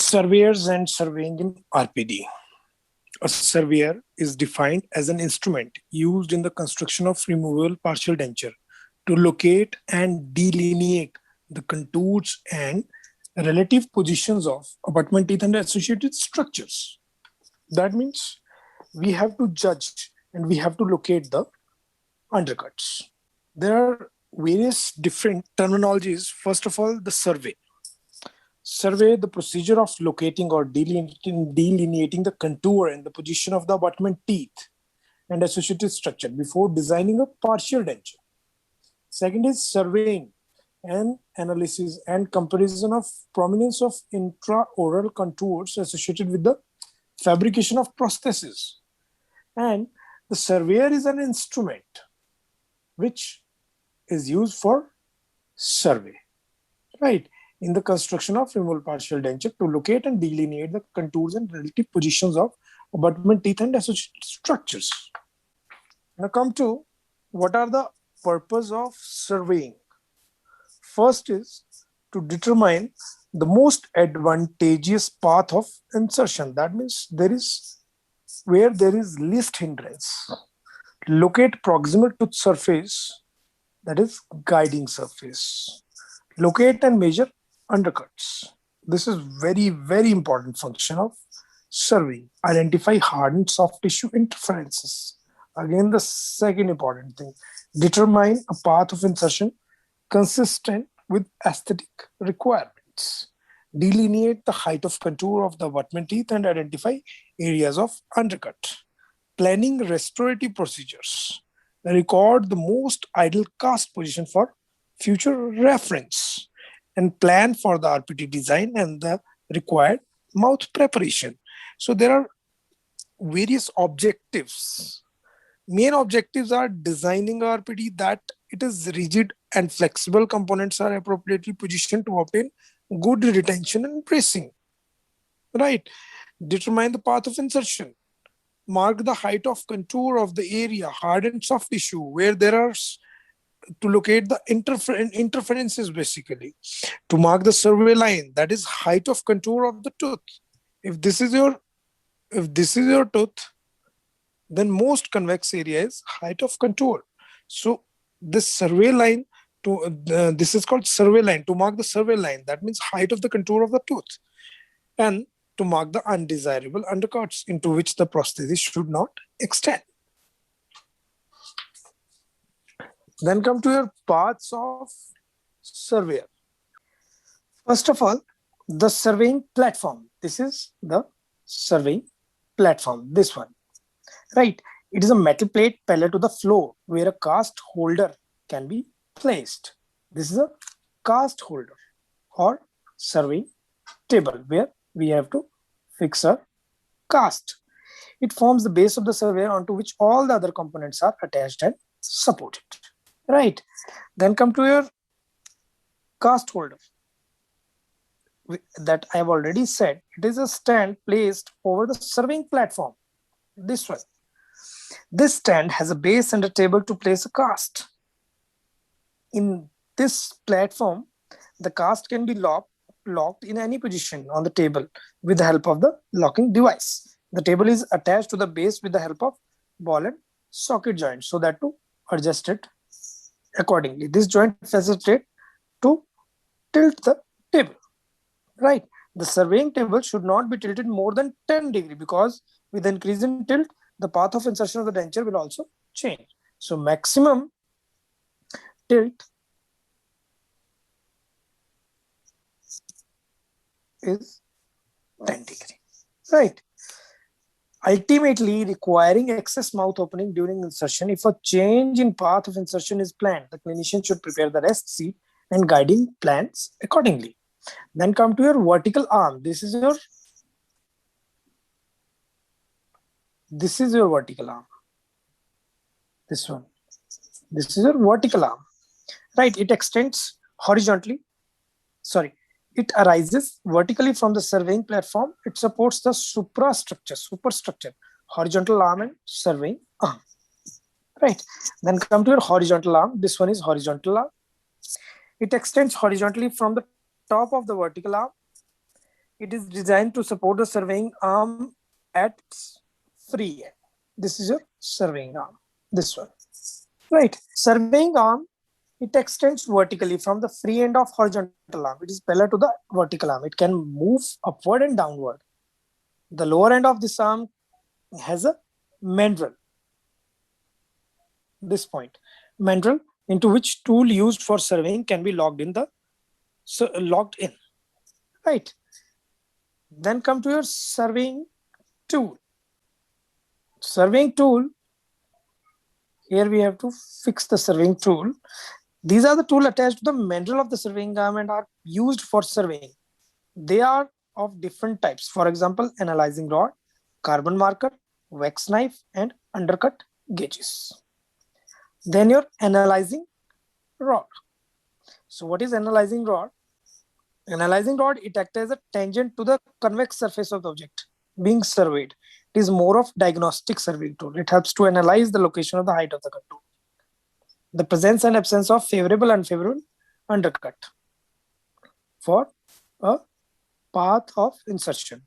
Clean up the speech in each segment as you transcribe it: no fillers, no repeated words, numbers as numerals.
Surveyors and surveying in RPD. A surveyor is defined as an instrument used in the construction of removable partial denture to locate and delineate the contours and relative positions of abutment teeth and associated structures. That means we have to judge and we have to locate the undercuts. There are various different terminologies. First of all, the survey. Survey, the procedure of locating or delineating the contour and the position of the abutment teeth and associated structure before designing a partial denture. Second is surveying and analysis and comparison of prominence of intraoral contours associated with the fabrication of prosthesis. And the surveyor is an instrument which is used for survey, right? In the construction of removable partial denture to locate and delineate the contours and relative positions of abutment teeth and associated structures. Now come to what are the purpose of surveying. First is to determine the most advantageous path of insertion. That means there is where there is least hindrance. Locate proximal tooth surface, that is guiding surface. Locate and measure undercuts. This is very, very important function of surveying. Identify hard and soft tissue interferences. Again, the second important thing. Determine a path of insertion consistent with aesthetic requirements. Delineate the height of contour of the abutment teeth and identify areas of undercut. Planning restorative procedures. Record the most ideal cast position for future reference and plan for the RPT design and the required mouth preparation. So there are various objectives. Main objectives are designing RPT that it is rigid and flexible components are appropriately positioned to obtain good retention and bracing. Right? Determine the path of insertion. Mark the height of contour of the area, hard and soft tissue, where there are to locate the interferences basically. To mark the survey line, that is height of contour of the tooth. If this is your tooth, then most convex area is height of contour. So this survey line this is called survey line. To mark the survey line, that means height of the contour of the tooth, and to mark the undesirable undercuts into which the prosthesis should not extend. Then come to your paths of surveyor. First of all, the surveying platform. This is the surveying platform, this one, right? It is a metal plate parallel to the floor where a cast holder can be placed. This is a cast holder or surveying table where we have to fix a cast. It forms the base of the surveyor onto which all the other components are attached and supported. Right. Then come to your cast holder. That I have already said. It is a stand placed over the surveying platform. This one. This stand has a base and a table to place a cast. In this platform, the cast can be locked in any position on the table with the help of the locking device. The table is attached to the base with the help of ball and socket joints so that to adjust it accordingly. This joint facilitates to tilt the table, right? The surveying table should not be tilted more than 10 degrees because with increase in tilt, the path of insertion of the denture will also change. So maximum tilt is 10 degrees, right? Ultimately requiring excess mouth opening during insertion. If a change in path of insertion is planned, the clinician should prepare the rest seat and guiding plans accordingly. Then come to your vertical arm. This is your vertical arm. This one. This is your vertical arm, right? It extends horizontally. It arises vertically from the surveying platform. It supports the superstructure, horizontal arm and surveying arm, right? Then come to your horizontal arm. This one is horizontal arm. It extends horizontally from the top of the vertical arm. It is designed to support the surveying arm at its free end. This is your surveying arm, this one. Right, surveying arm, it extends vertically from the free end of horizontal arm. It is parallel to the vertical arm. It can move upward and downward. The lower end of this arm has a mandrel. This point, mandrel, into which tool used for surveying can be locked in. Right. Then come to your surveying tool. Surveying tool. Here we have to fix the surveying tool. These are the tools attached to the mandrel of the surveying arm and are used for surveying. They are of different types. For example, analyzing rod, carbon marker, wax knife, and undercut gauges. Then your analyzing rod. So what is analyzing rod? Analyzing rod, it acts as a tangent to the convex surface of the object being surveyed. It is more of diagnostic surveying tool. It helps to analyze the location of the height of the contour, the presence and absence of favorable and unfavorable undercut for a path of insertion.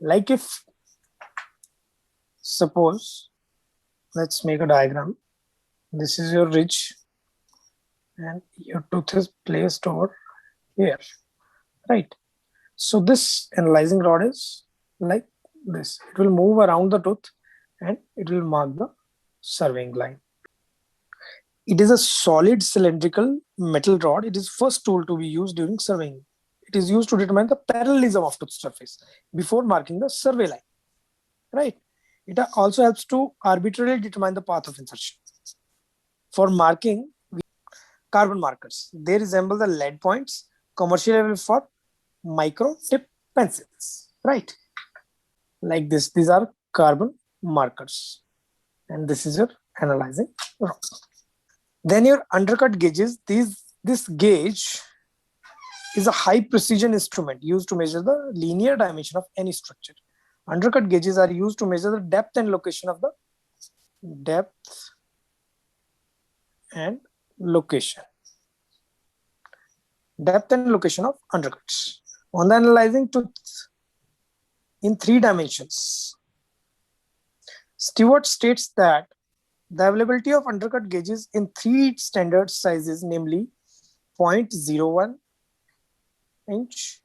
Like if, suppose, let's make a diagram. This is your ridge and your tooth is placed over here, right? So this analyzing rod is like this. It will move around the tooth and it will mark the surveying line. It is a solid cylindrical metal rod. It is first tool to be used during surveying. It is used to determine the parallelism of tooth surface before marking the survey line, right? It also helps to arbitrarily determine the path of insertion. For marking, carbon markers. They resemble the lead points, commercially available for micro tip pencils, right? Like this, these are carbon markers. And this is your analyzing rod. Then your undercut gauges. This gauge is a high precision instrument used to measure the linear dimension of any structure. Undercut gauges are used to measure the depth and location of undercuts. On the analyzing tooth in 3 dimensions, Stewart states that the availability of undercut gauges in 3 standard sizes, namely 0.01 inch,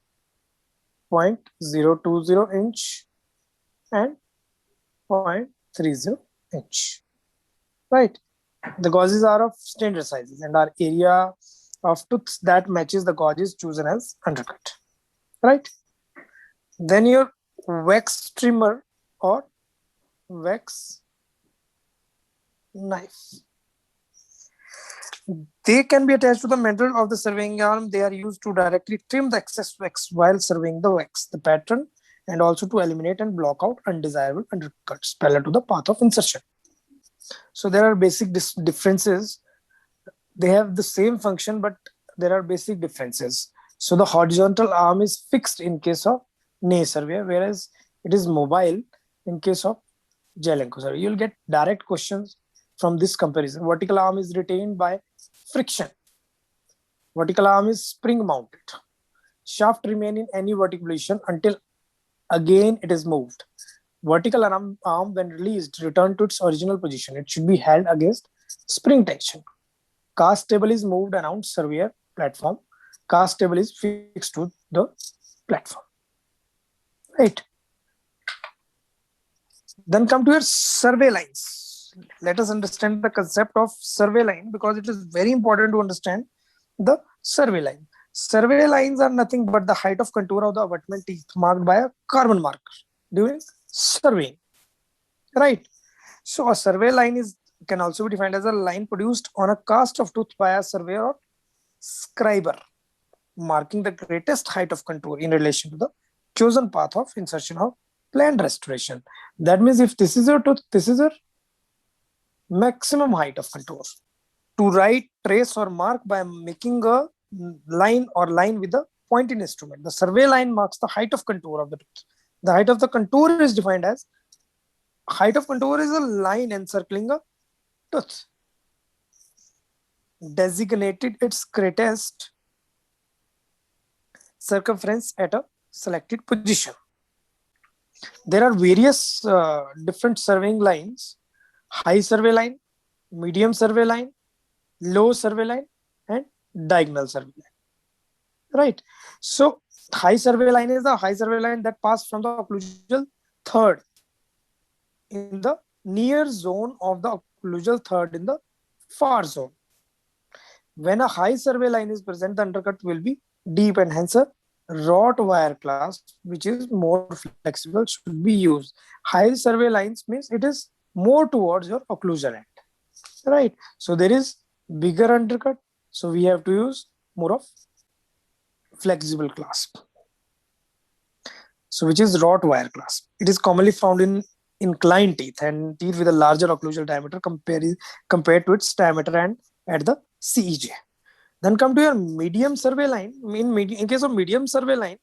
0.020 inch, and 0.30 inch, right? The gauges are of standard sizes and are area of tooth that matches the gauges chosen as undercut, right? Then your wax trimmer or wax knife. They can be attached to the mandrel of the surveying arm. They are used to directly trim the excess wax while surveying the wax, the pattern, and also to eliminate and block out undesirable undercuts parallel to the path of insertion. So there are basic differences. They have the same function, but there are basic differences. So the horizontal arm is fixed in case of Ney survey, whereas it is mobile in case of Jellicoe survey. You'll get direct questions from this comparison. Vertical arm is retained by friction. Vertical arm is spring mounted. Shaft remain in any vertical position until again it is moved. Vertical arm when released return to its original position. It should be held against spring tension. Cast table is moved around surveyor platform. Cast table is fixed to the platform, right? Then come to your survey lines. Let us understand the concept of survey line, because it is very important to understand the survey line. Survey lines are nothing but the height of contour of the abutment teeth marked by a carbon marker during surveying, right? So a survey line can also be defined as a line produced on a cast of tooth by a surveyor or scriber, marking the greatest height of contour in relation to the chosen path of insertion of planned restoration. That means if this is your tooth, this is your maximum height of contour. To write, trace, or mark by making a line with a pointing instrument. The survey line marks the height of contour of the tooth. The height of the contour is defined as height of contour is a line encircling a tooth, designated its greatest circumference at a selected position. There are various different surveying lines: high survey line, medium survey line, low survey line, and diagonal survey line. Right. So high survey line is the high survey line that passes from the occlusal third in the near zone of the occlusal third in the far zone. When a high survey line is present, the undercut will be deep, and hence a wrought wire clasp, which is more flexible, should be used. High survey lines means it is more towards your occlusal end, right? So there is bigger undercut, so we have to use more of flexible clasp, so which is wrought wire clasp. It is commonly found in inclined teeth and teeth with a larger occlusal diameter compared to its diameter and at the CEJ. Then come to your medium survey line. In case of medium survey line,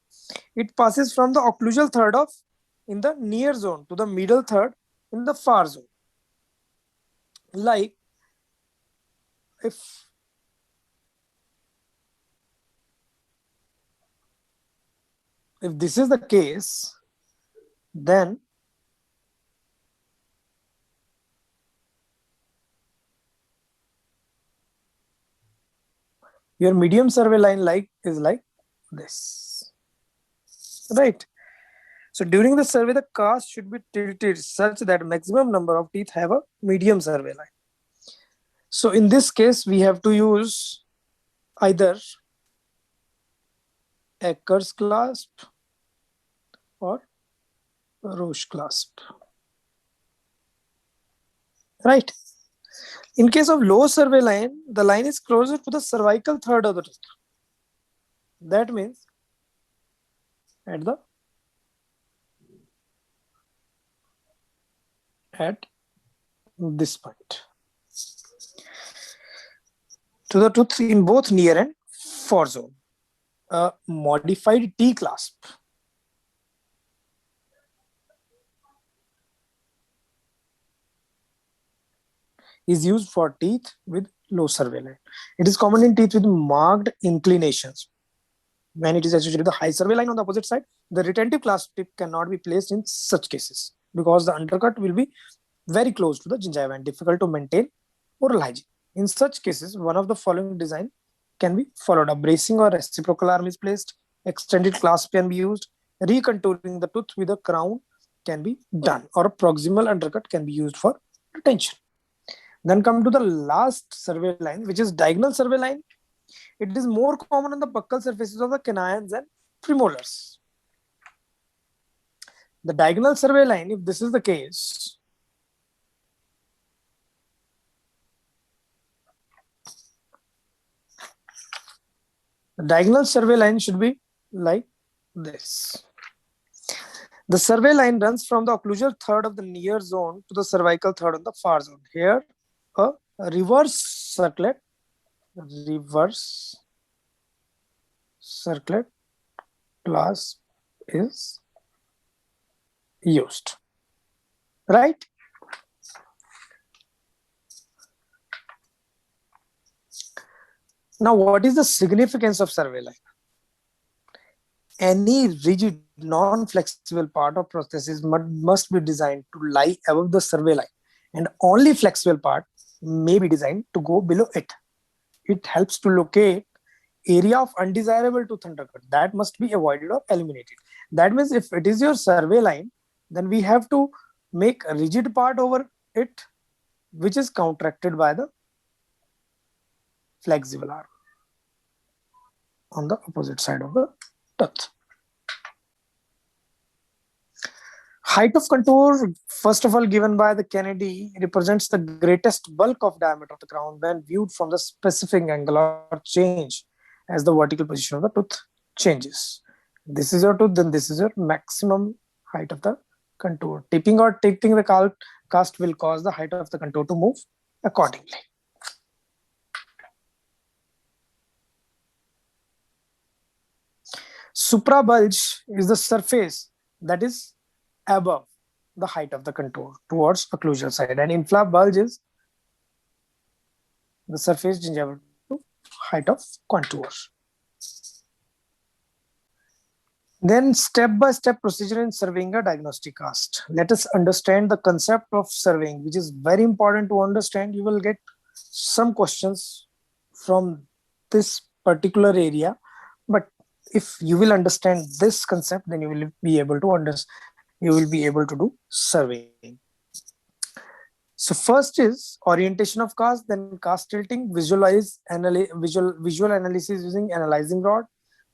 it passes from the occlusal third of in the near zone to the middle third in the far zone. Like if this is the case, then your medium survey line is like this, right? So during the survey, the cast should be tilted such that maximum number of teeth have a medium survey line. So in this case, we have to use either Ecker's clasp or Roche clasp, right? In case of low survey line, the line is closer to the cervical third of the tooth. That means at this point to the tooth in both near and far zone. A modified T clasp is used for teeth with low survey line. It is common in teeth with marked inclinations. When it is associated with the high survey line on the opposite side, the retentive clasp tip cannot be placed in such cases because the undercut will be very close to the gingiva and difficult to maintain oral hygiene. In such cases, one of the following design can be followed. A bracing or reciprocal arm is placed, extended clasp can be used, recontouring the tooth with a crown can be done, or a proximal undercut can be used for retention. Then come to the last survey line, which is diagonal survey line. It is more common on the buccal surfaces of the canines and premolars. The diagonal survey line, if this is the case, the diagonal survey line should be like this. The survey line runs from the occlusal third of the near zone to the cervical third of the far zone. Here, a reverse circlet clasp is used, right? Now, what is the significance of survey line? Any rigid, non-flexible part of prosthesis must be designed to lie above the survey line, and only flexible part may be designed to go below it. It helps to locate area of undesirable tooth undercut that must be avoided or eliminated. That means if it is your survey line, then we have to make a rigid part over it, which is contracted by the flexible arm on the opposite side of the tooth. Height of contour, first of all, given by the Kennedy, represents the greatest bulk of diameter of the crown when viewed from the specific angle or change as the vertical position of the tooth changes. This is your tooth, then this is your maximum height of the contour. Tipping or tilting the cast will cause the height of the contour to move accordingly. Suprabulge is the surface that is above the height of the contour towards occlusal side, and infrabulge is the surface gingival to height of contour. Then step-by-step procedure in surveying a diagnostic cast. Let us understand the concept of surveying, which is very important to understand. You will get some questions from this particular area, but if you will understand this concept, then you will be able to do surveying. So first is orientation of cast, then cast tilting, visual analysis using analyzing rod,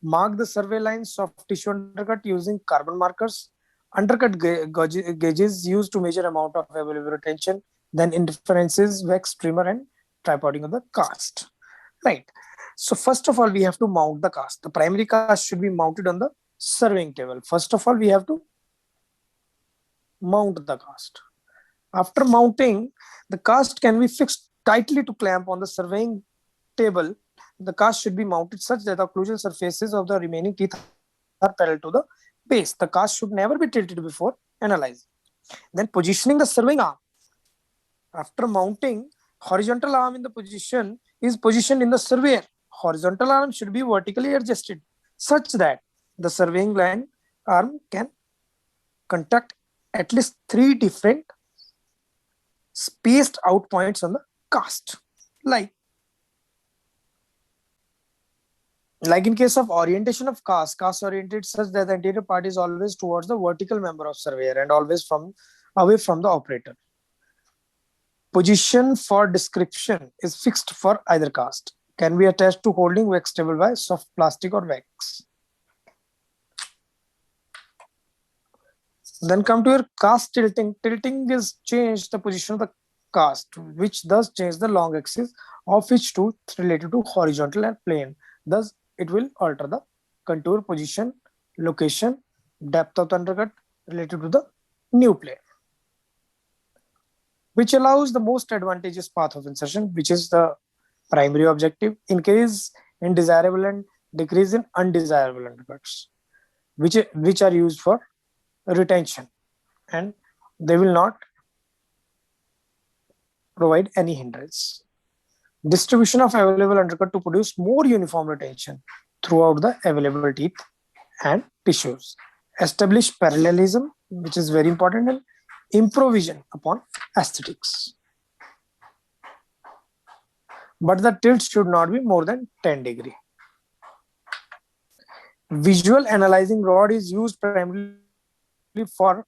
mark the survey lines of tissue undercut using carbon markers, undercut gauges used to measure amount of available retention, then interferences, wax trimmer, and tripoding of the cast. Right. So first of all, we have to mount the cast. The primary cast should be mounted on the surveying table. First of all, we have to mount the cast. After mounting, the cast can be fixed tightly to clamp on the surveying table. The cast should be mounted such that the occlusal surfaces of the remaining teeth are parallel to the base. The cast should never be tilted before analyzing. Then positioning the surveying arm. After mounting, horizontal arm in the position is positioned in the surveyor. Horizontal arm should be vertically adjusted such that the surveying line arm can contact at least 3 different spaced out points on the cast. Like in case of orientation of cast oriented such that the anterior part is always towards the vertical member of surveyor and always away from the operator. Position for description is fixed for either cast. Can be attached to holding wax table by soft plastic or wax. Then come to your cast tilting. Tilting is change the position of the cast, which thus change the long axis of each tooth related to horizontal and plane. Thus, it will alter the contour, position, location, depth of the undercut related to the new plane, which allows the most advantageous path of insertion, which is the primary objective, increase in desirable and decrease in undesirable undercuts, which are used for retention, and they will not provide any hindrance. Distribution of available undercut to produce more uniform retention throughout the available teeth and tissues. Establish parallelism, which is very important, and improvision upon aesthetics. But the tilt should not be more than 10 degrees. Visual analyzing rod is used primarily for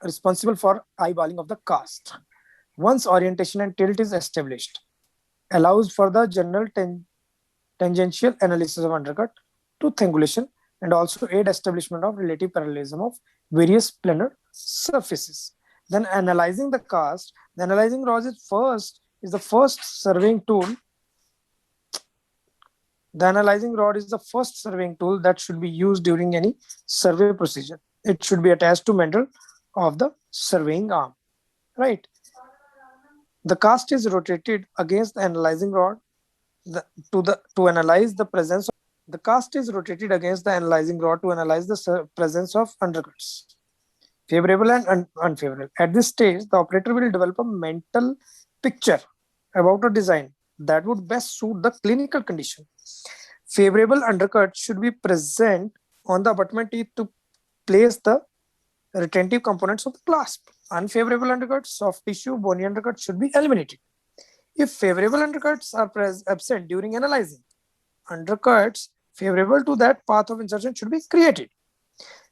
responsible for eyeballing of the cast. Once orientation and tilt is established, allows for the general tangential analysis of undercut, tooth angulation, and also aid establishment of relative parallelism of various planar surfaces. Then analyzing the cast, the analyzing rod is the first surveying tool. The analyzing rod is the first surveying tool that should be used during any survey procedure. It should be attached to mantle of the surveying arm, right? The cast is rotated against the analyzing rod to analyze the presence of the cast is rotated against the analyzing rod to analyze the presence of undercuts, favorable and unfavorable. At this stage, the operator will develop a mental picture about a design that would best suit the clinical condition. Favorable undercut should be present on the abutment teeth to place the retentive components of the clasp. Unfavorable undercuts, soft tissue, bony undercut should be eliminated. If favorable undercuts are absent during analyzing, undercuts favorable to that path of insertion should be created.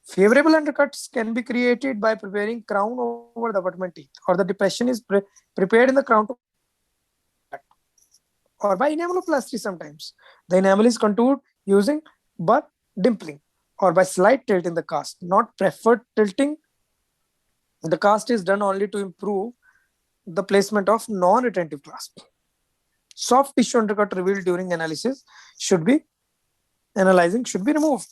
Favorable undercuts can be created by preparing crown over the abutment teeth, or the depression is prepared in the crown, or by enameloplasty sometimes. The enamel is contoured using burr dimpling or by slight tilt in the cast. Not preferred tilting. The cast is done only to improve the placement of non-retentive clasp. Soft tissue undercut revealed during analyzing should be removed.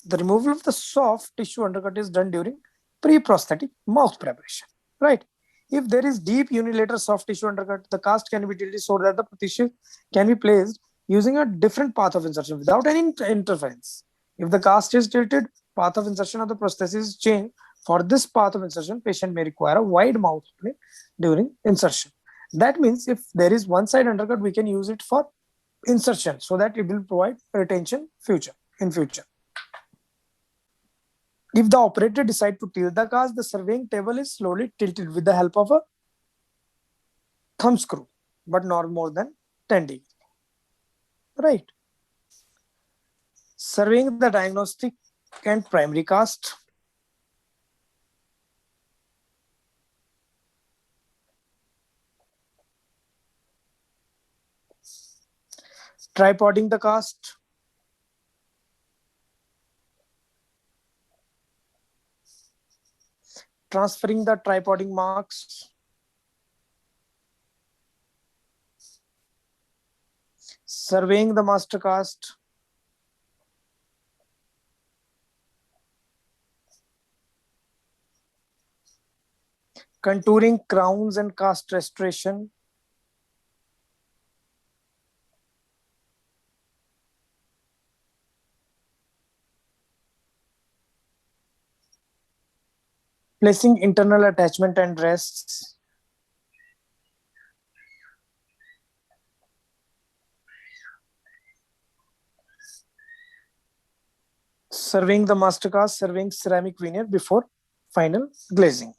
The removal of the soft tissue undercut is done during pre-prosthetic mouth preparation, right? If there is deep unilateral soft tissue undercut, the cast can be tilted so that the prosthesis can be placed using a different path of insertion without any interference. If the cast is tilted, path of insertion of the prosthesis is changed. For this path of insertion, patient may require a wide mouth opening during insertion. That means if there is one side undercut, we can use it for insertion so that it will provide retention in future. If the operator decides to tilt the cast, the surveying table is slowly tilted with the help of a thumb screw, but not more than 10 degrees. Right. Surveying the diagnostic and primary cast. Tripoding the cast. Transferring the tripoding marks. Surveying the master cast. Contouring crowns and cast restoration. Placing internal attachment and rests. Surveying the master cast, surveying ceramic veneer before final glazing.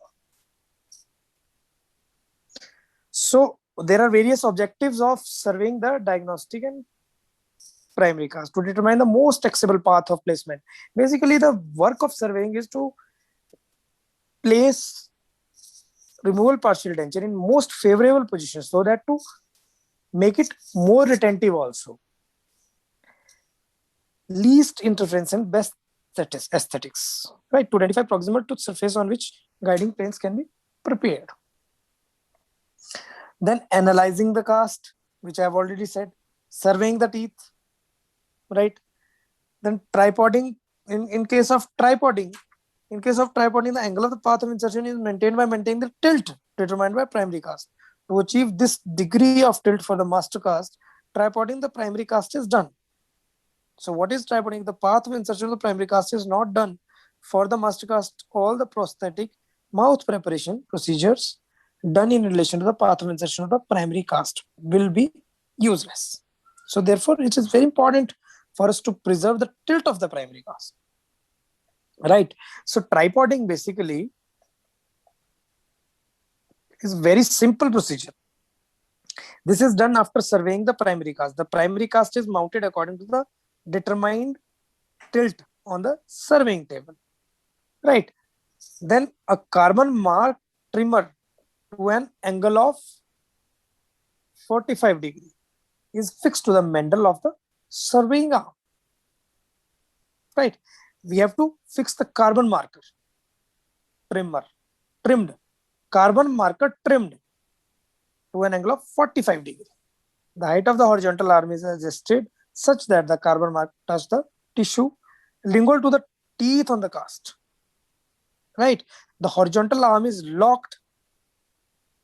So there are various objectives of surveying the diagnostic and primary cast to determine the most accessible path of placement. Basically, the work of surveying is to place removal partial denture in most favorable positions so that to make it more retentive also. Least interference and best aesthetics, right? To identify proximal to surface on which guiding planes can be prepared. Then analyzing the cast, which I have already said, surveying the teeth, right? Then tripoding. In case of tripoding, the angle of the path of insertion is maintained by maintaining the tilt determined by primary cast. To achieve this degree of tilt for the master cast, tripoding the primary cast is done. So what is tripoding? The path of insertion of the primary cast is not done for the master cast. All the prosthetic mouth preparation procedures done in relation to the path of insertion of the primary cast will be useless. So therefore, it is very important for us to preserve the tilt of the primary cast. Right. So tripoding basically is very simple procedure. This is done after surveying the primary cast. The primary cast is mounted according to the determined tilt on the surveying table. Right. Then a carbon mark trimmer to an angle of 45 degrees is fixed to the mandrel of the surveying arm. Right. We have to fix the carbon marker trimmed, carbon marker trimmed to an angle of 45 degrees. The height of the horizontal arm is adjusted such that the carbon mark touch the tissue lingual to the teeth on the cast. Right. The horizontal arm is locked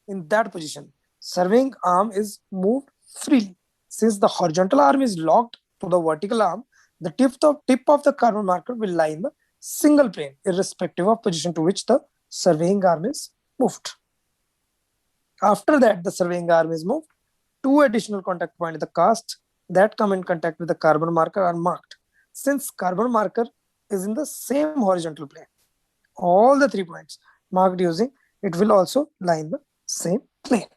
in that position. Surveying arm is moved freely. Since the horizontal arm is locked to the vertical arm, the tip of the carbon marker will lie in the single plane, irrespective of position to which the surveying arm is moved. After that, the surveying arm is moved. 2 additional contact points in the cast that come in contact with the carbon marker are marked. Since carbon marker is in the same horizontal plane, all the 3 points marked using it will also lie in the same plane.